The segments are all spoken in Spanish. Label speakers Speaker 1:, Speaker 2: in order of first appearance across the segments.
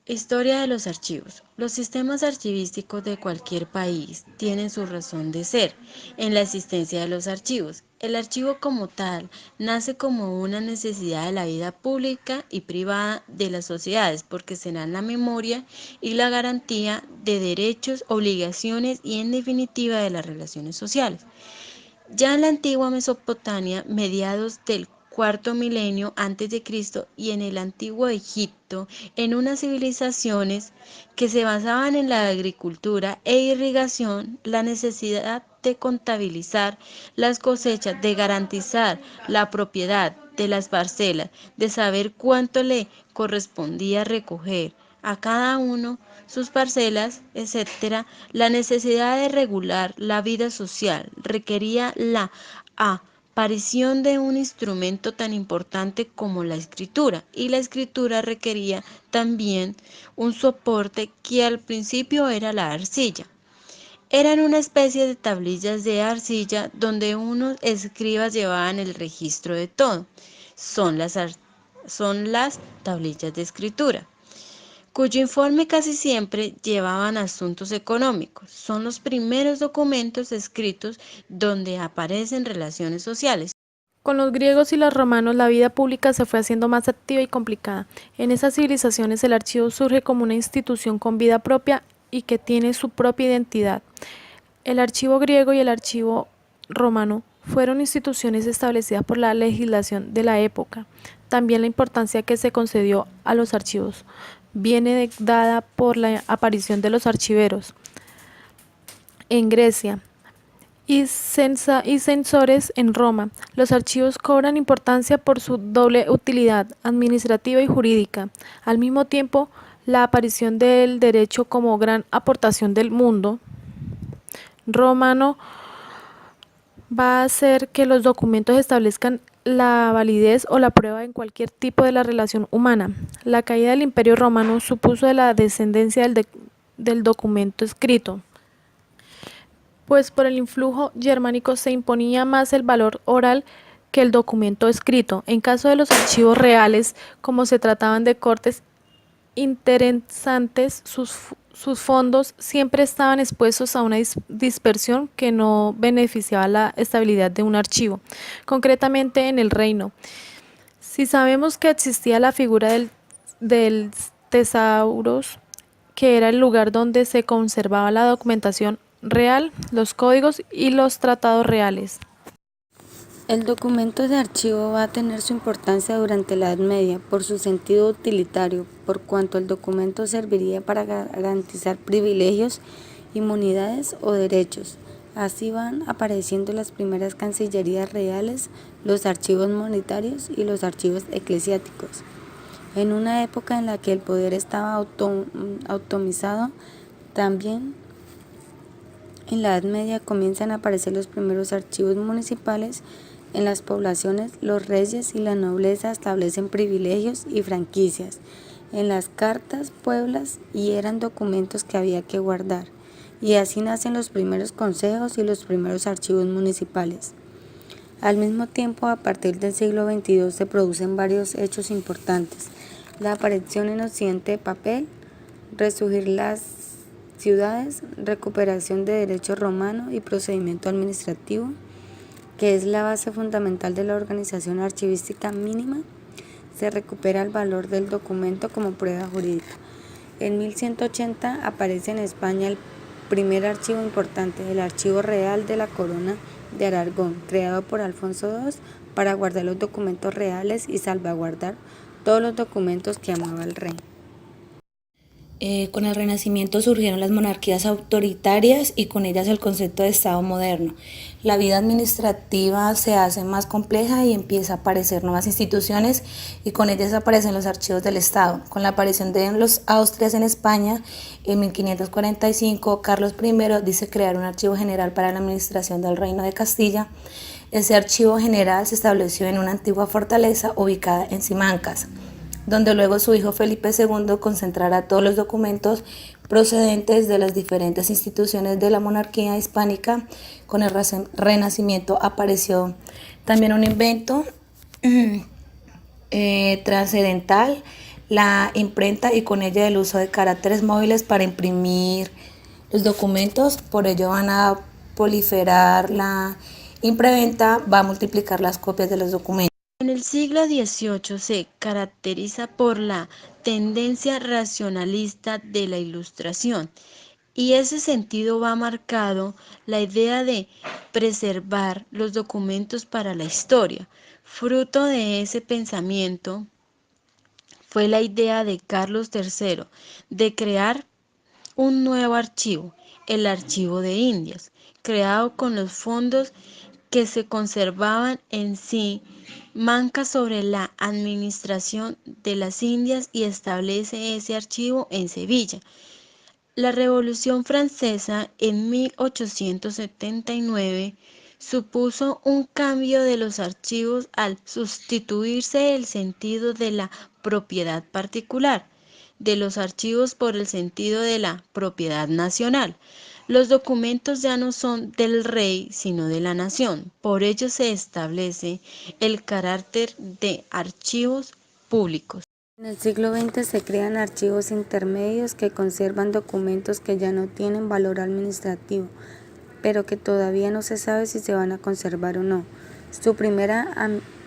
Speaker 1: Historia de los archivos. Los sistemas archivísticos de cualquier país tienen su razón de ser en la existencia de los archivos. El archivo como tal nace como una necesidad de la vida pública y privada de las sociedades porque serán la memoria y la garantía de derechos, obligaciones y en definitiva de las relaciones sociales. Ya en la antigua Mesopotamia, mediados del cuarto milenio antes de Cristo y en el antiguo Egipto, en unas civilizaciones que se basaban en la agricultura e irrigación, la necesidad de contabilizar las cosechas, de garantizar la propiedad de las parcelas, de saber cuánto le correspondía recoger a cada uno sus parcelas, etcétera, la necesidad de regular la vida social requería la aparición de un instrumento tan importante como la escritura, y la escritura requería también un soporte que al principio era la arcilla. Eran una especie de tablillas de arcilla donde unos escribas llevaban el registro de todo. Son las, son las tablillas de escritura cuyo informe casi siempre llevaban asuntos económicos. Son los primeros documentos escritos donde aparecen relaciones sociales.
Speaker 2: Con los griegos y los romanos la vida pública se fue haciendo más activa y complicada. En esas civilizaciones el archivo surge como una institución con vida propia y que tiene su propia identidad. El archivo griego y el archivo romano fueron instituciones establecidas por la legislación de la época. También la importancia que se concedió a los archivos viene dada por la aparición de los archiveros en Grecia y censores en Roma. Los archivos cobran importancia por su doble utilidad administrativa y jurídica. Al mismo tiempo, la aparición del derecho como gran aportación del mundo romano va a hacer que los documentos establezcan la validez o la prueba en cualquier tipo de la relación humana. La caída del Imperio Romano supuso la descendencia del documento escrito, pues por el influjo germánico se imponía más el valor oral que el documento escrito. En caso de los archivos reales, como se trataban de cortes interesantes, sus fondos siempre estaban expuestos a una dispersión que no beneficiaba la estabilidad de un archivo, concretamente en el reino. Si sabemos que existía la figura del tesauros, que era el lugar donde se conservaba la documentación real, los códigos y los tratados reales.
Speaker 3: El documento de archivo va a tener su importancia durante la Edad Media por su sentido utilitario, por cuanto el documento serviría para garantizar privilegios, inmunidades o derechos. Así van apareciendo las primeras cancillerías reales, los archivos monetarios y los archivos eclesiásticos. En una época en la que el poder estaba automizado, también en la Edad Media comienzan a aparecer los primeros archivos municipales. En las poblaciones, los reyes y la nobleza establecen privilegios y franquicias. En las cartas, pueblas y eran documentos que había que guardar. Y así nacen los primeros consejos y los primeros archivos municipales. Al mismo tiempo, a partir del siglo XXII se producen varios hechos importantes. La aparición en Occidente de papel, resurgir las ciudades, recuperación de derecho romano y procedimiento administrativo, que es la base fundamental de la organización archivística mínima, se recupera el valor del documento como prueba jurídica. En 1180 aparece en España el primer archivo importante, el Archivo Real de la Corona de Aragón, creado por Alfonso II para guardar los documentos reales y salvaguardar todos los documentos que amaba el rey.
Speaker 4: Con el Renacimiento surgieron las monarquías autoritarias y con ellas el concepto de Estado moderno. La vida administrativa se hace más compleja y empieza a aparecer nuevas instituciones y con ellas aparecen los archivos del Estado. Con la aparición de los Austrias en España, en 1545, Carlos I dice crear un archivo general para la administración del Reino de Castilla. Ese archivo general se estableció en una antigua fortaleza ubicada en Simancas, donde luego su hijo Felipe II concentrará todos los documentos procedentes de las diferentes instituciones de la monarquía hispánica. Con el Renacimiento apareció también un invento trascendental, la imprenta y con ella el uso de caracteres móviles para imprimir los documentos. Por ello van a proliferar la impreventa, va a multiplicar las copias de los documentos.
Speaker 1: En el siglo XVIII se caracteriza por la tendencia racionalista de la Ilustración, y ese sentido va marcado la idea de preservar los documentos para la historia. Fruto de ese pensamiento fue la idea de Carlos III de crear un nuevo archivo, el Archivo de Indias, creado con los fondos que se conservaban en sí, manca sobre la administración de las Indias y establece ese archivo en Sevilla. La Revolución Francesa en 1879 supuso un cambio de los archivos al sustituirse el sentido de la propiedad particular de los archivos por el sentido de la propiedad nacional. Los documentos ya no son del rey, sino de la nación. Por ello se establece el carácter de archivos públicos.
Speaker 3: En el siglo XX se crean archivos intermedios que conservan documentos que ya no tienen valor administrativo, pero que todavía no se sabe si se van a conservar o no. Su primera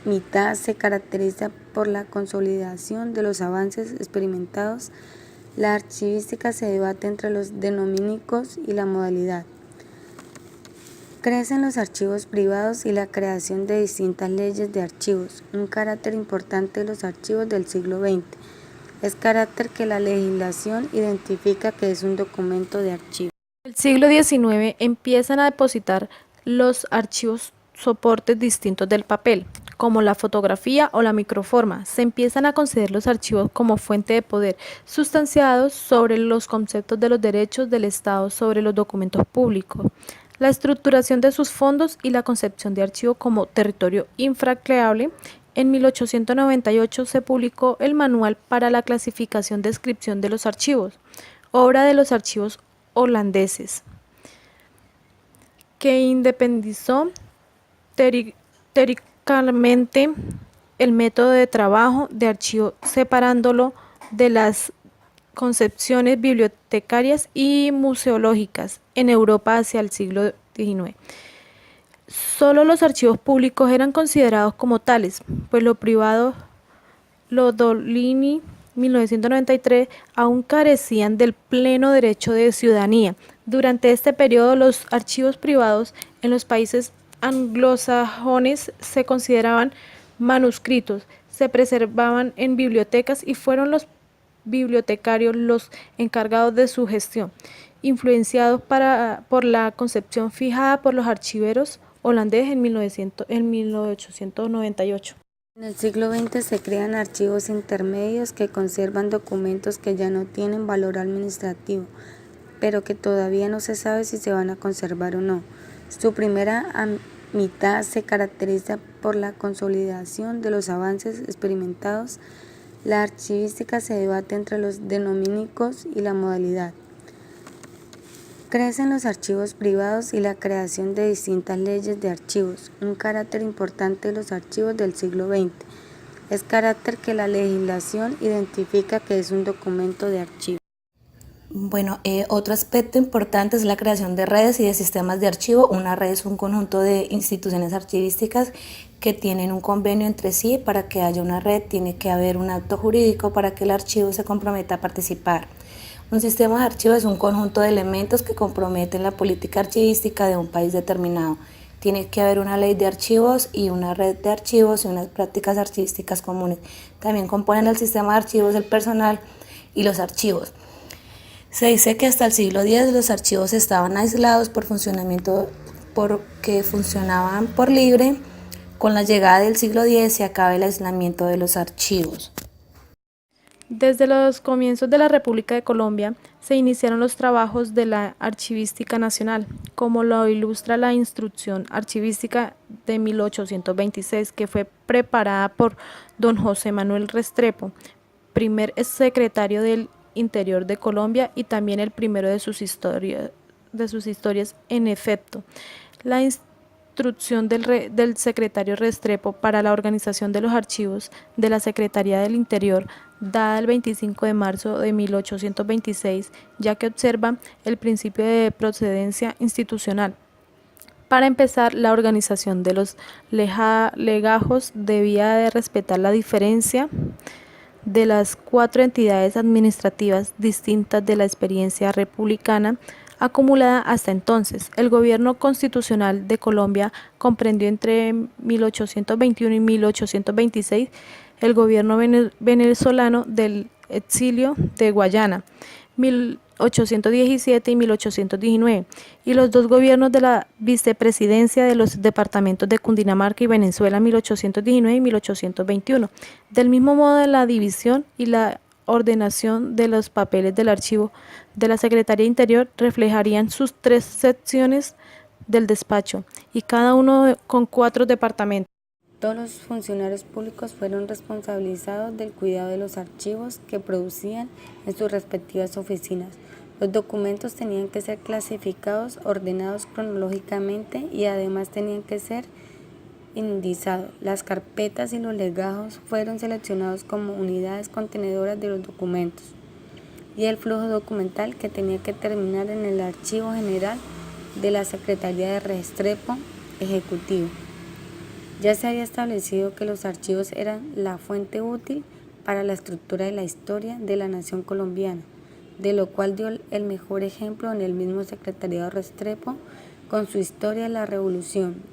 Speaker 3: mitad se caracteriza por la consolidación de los avances experimentados. La archivística se debate entre los denomínicos y la modalidad. Crecen los archivos privados y la creación de distintas leyes de archivos. Un carácter importante de los archivos del siglo XX es carácter que la legislación identifica que es un documento de archivo.
Speaker 2: En el siglo XIX empiezan a depositar los archivos soportes distintos del papel, como la fotografía o la microforma. Se empiezan a considerar los archivos como fuente de poder, sustanciados sobre los conceptos de los derechos del Estado sobre los documentos públicos, la estructuración de sus fondos y la concepción de archivo como territorio infranqueable. En 1898 se publicó el Manual para la clasificación y descripción de los archivos, obra de los archivos holandeses, que independizó teóricamente el método de trabajo de archivo, separándolo de las concepciones bibliotecarias y museológicas en Europa hacia el siglo XIX. Solo los archivos públicos eran considerados como tales, pues lo privado, Lodolini, 1993, aún carecían del pleno derecho de ciudadanía. Durante este periodo, los archivos privados en los países anglosajones se consideraban manuscritos, se preservaban en bibliotecas y fueron los bibliotecarios los encargados de su gestión, influenciados por la concepción fijada por los archiveros holandeses en 1898.
Speaker 3: En el siglo XX se crean archivos intermedios que conservan documentos que ya no tienen valor administrativo, pero que todavía no se sabe si se van a conservar o no. Su primera mitad se caracteriza por la consolidación de los avances experimentados. La archivística se debate entre los denomínicos y la modalidad. Crecen los archivos privados y la creación de distintas leyes de archivos. Un carácter importante de los archivos del siglo XX es carácter que la legislación identifica que es un documento de archivo.
Speaker 4: Bueno, otro aspecto importante es la creación de redes y de sistemas de archivo. Una red es un conjunto de instituciones archivísticas que tienen un convenio entre sí. Para que haya una red tiene que haber un acto jurídico para que el archivo se comprometa a participar. Un sistema de archivo es un conjunto de elementos que comprometen la política archivística de un país determinado. Tiene que haber una ley de archivos y una red de archivos y unas prácticas archivísticas comunes. También componen el sistema de archivos el personal y los archivos. Se dice que hasta el siglo X los archivos estaban aislados porque funcionaban por libre. Con la llegada del siglo X se acaba el aislamiento de los archivos.
Speaker 2: Desde los comienzos de la República de Colombia se iniciaron los trabajos de la Archivística Nacional, como lo ilustra la Instrucción Archivística de 1826, que fue preparada por don José Manuel Restrepo, primer secretario del Interior de Colombia y también el primero de sus historias. En efecto, la instrucción del secretario Restrepo para la organización de los archivos de la Secretaría del Interior dada el 25 de marzo de 1826, ya que observa el principio de procedencia institucional. Para empezar, la organización de los legajos debía de respetar la diferencia de las 4 entidades administrativas distintas de la experiencia republicana acumulada hasta entonces. El gobierno constitucional de Colombia comprendió entre 1821 y 1826 el gobierno venezolano del exilio de Guayana, 1817 y 1819, y los dos gobiernos de la vicepresidencia de los departamentos de Cundinamarca y Venezuela, 1819 y 1821. Del mismo modo, la división y la ordenación de los papeles del archivo de la Secretaría Interior reflejarían sus 3 secciones del despacho, y cada uno con 4 departamentos.
Speaker 3: Todos los funcionarios públicos fueron responsabilizados del cuidado de los archivos que producían en sus respectivas oficinas. Los documentos tenían que ser clasificados, ordenados cronológicamente y además tenían que ser indizados. Las carpetas y los legajos fueron seleccionados como unidades contenedoras de los documentos y el flujo documental que tenía que terminar en el Archivo General de la Secretaría de Restrepo Ejecutivo. Ya se había establecido que los archivos eran la fuente útil para la estructura de la historia de la nación colombiana, de lo cual dio el mejor ejemplo en el mismo Secretariado Restrepo con su Historia de la Revolución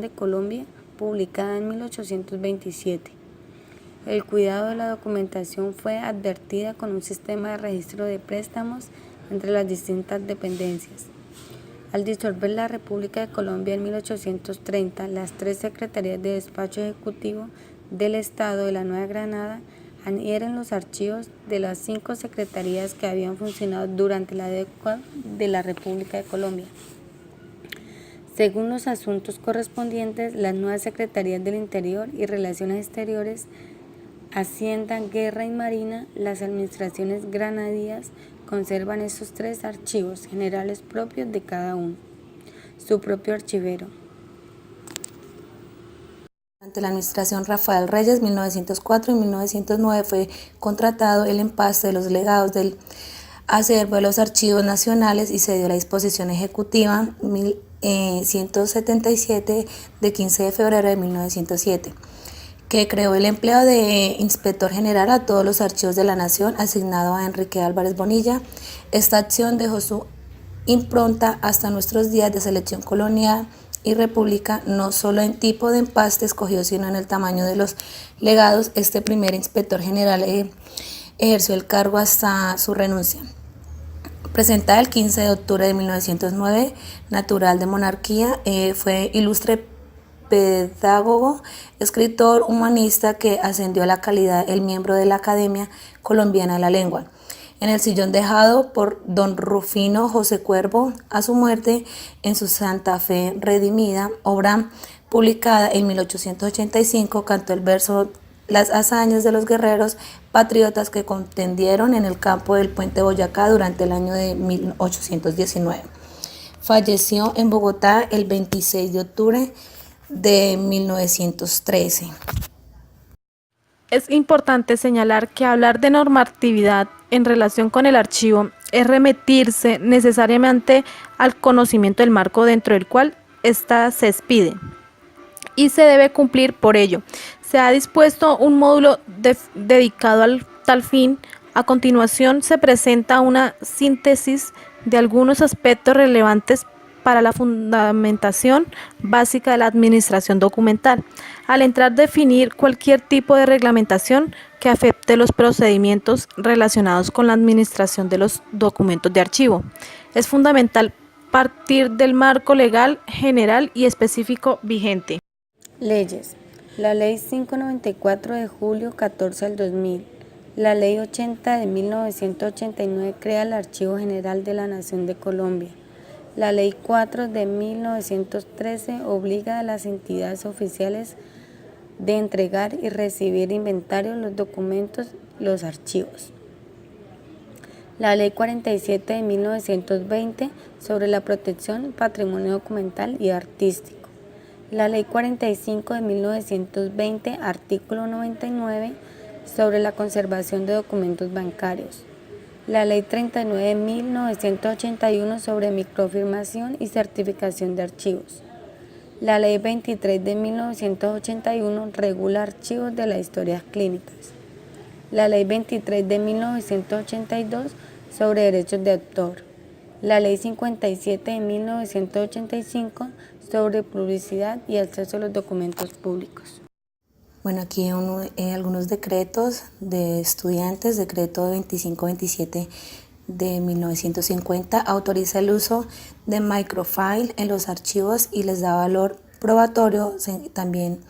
Speaker 3: de Colombia, publicada en 1827. El cuidado de la documentación fue advertida con un sistema de registro de préstamos entre las distintas dependencias. Al disolver la República de Colombia en 1830, las 3 secretarías de despacho ejecutivo del Estado de la Nueva Granada adhieren los archivos de las 5 secretarías que habían funcionado durante la década de la República de Colombia. Según los asuntos correspondientes, las nuevas secretarías del Interior y Relaciones Exteriores, Hacienda, Guerra y Marina, las administraciones granadinas, conservan esos 3 archivos generales propios de cada uno, su propio archivero.
Speaker 4: Durante la administración Rafael Reyes, 1904 y 1909, fue contratado el empaste de los legados del acervo de los archivos nacionales y se dio la disposición ejecutiva 177 de 15 de febrero de 1907. Que creó el empleo de inspector general a todos los archivos de la nación, asignado a Enrique Álvarez Bonilla. Esta acción dejó su impronta hasta nuestros días de selección colonial y república, no solo en tipo de empaste escogido, sino en el tamaño de los legados. Este primer inspector general ejerció el cargo hasta su renuncia. Presentada el 15 de octubre de 1909, natural de Monarquía, fue ilustre pedagogo, escritor, humanista que ascendió a la calidad el miembro de la Academia Colombiana de la Lengua. En el sillón dejado por don Rufino José Cuervo a su muerte en su Santa Fe Redimida, obra publicada en 1885, cantó el verso Las hazañas de los guerreros patriotas que contendieron en el campo del Puente Boyacá durante el año de 1819. Falleció en Bogotá el 26 de octubre de 1913.
Speaker 2: Es importante señalar que hablar de normatividad en relación con el archivo es remitirse necesariamente al conocimiento del marco dentro del cual ésta se expide y se debe cumplir. Por ello, se ha dispuesto un módulo dedicado al tal fin. A continuación se presenta una síntesis de algunos aspectos relevantes para la fundamentación básica de la administración documental. Al entrar a definir cualquier tipo de reglamentación que afecte los procedimientos relacionados con la administración de los documentos de archivo, es fundamental partir del marco legal general y específico vigente.
Speaker 3: Leyes. La Ley 594 de julio 14 del 2000. La Ley 80 de 1989 crea el Archivo General de la Nación de Colombia. La Ley 4 de 1913 obliga a las entidades oficiales de entregar y recibir inventario, los documentos, los archivos. La Ley 47 de 1920 sobre la protección del patrimonio documental y artístico. La Ley 45 de 1920, artículo 99, sobre la conservación de documentos bancarios, la Ley 39 de 1981 sobre microfilmación y certificación de archivos. La Ley 23 de 1981 regula archivos de las historias clínicas. La Ley 23 de 1982 sobre derechos de autor. La Ley 57 de 1985 sobre publicidad y acceso a los documentos públicos.
Speaker 4: Bueno, aquí algunos decretos de estudiantes. Decreto 2527 de 1950 autoriza el uso de microfile en los archivos y les da valor probatorio. También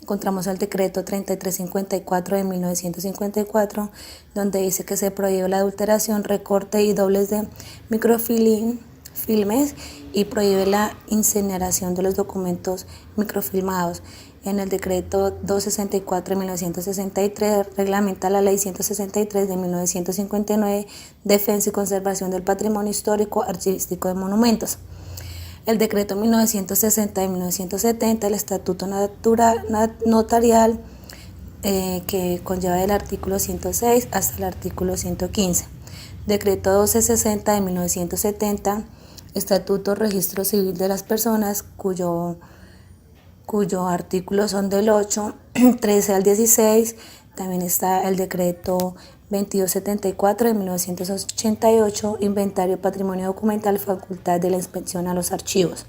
Speaker 4: encontramos el decreto 3354 de 1954, donde dice que se prohíbe la adulteración, recorte y dobles de microfilmes y prohíbe la incineración de los documentos microfilmados. En el decreto 264 de 1963 reglamenta la ley 163 de 1959, defensa y conservación del patrimonio histórico archivístico de monumentos. El decreto 1960 de 1970, el estatuto notarial, que conlleva del artículo 106 hasta el artículo 115. Decreto 1260 de 1970, estatuto registro civil de las personas, cuyo artículos son del 8, 13 al 16. También está el decreto 2274 de 1988, inventario patrimonio documental, facultad de la inspección a los archivos.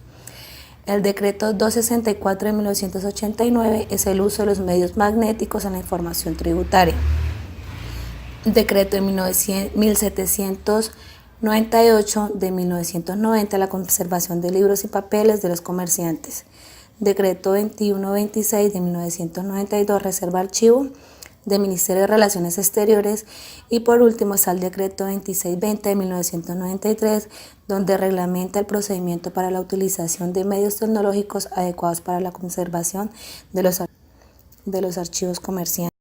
Speaker 4: El decreto 264 de 1989 es el uso de los medios magnéticos en la información tributaria. El decreto de 1798 de 1990, la conservación de libros y papeles de los comerciantes. Decreto 2126 de 1992, reserva archivo del Ministerio de Relaciones Exteriores. Y por último está el decreto 2620 de 1993, donde reglamenta el procedimiento para la utilización de medios tecnológicos adecuados para la conservación de los archivos comerciales.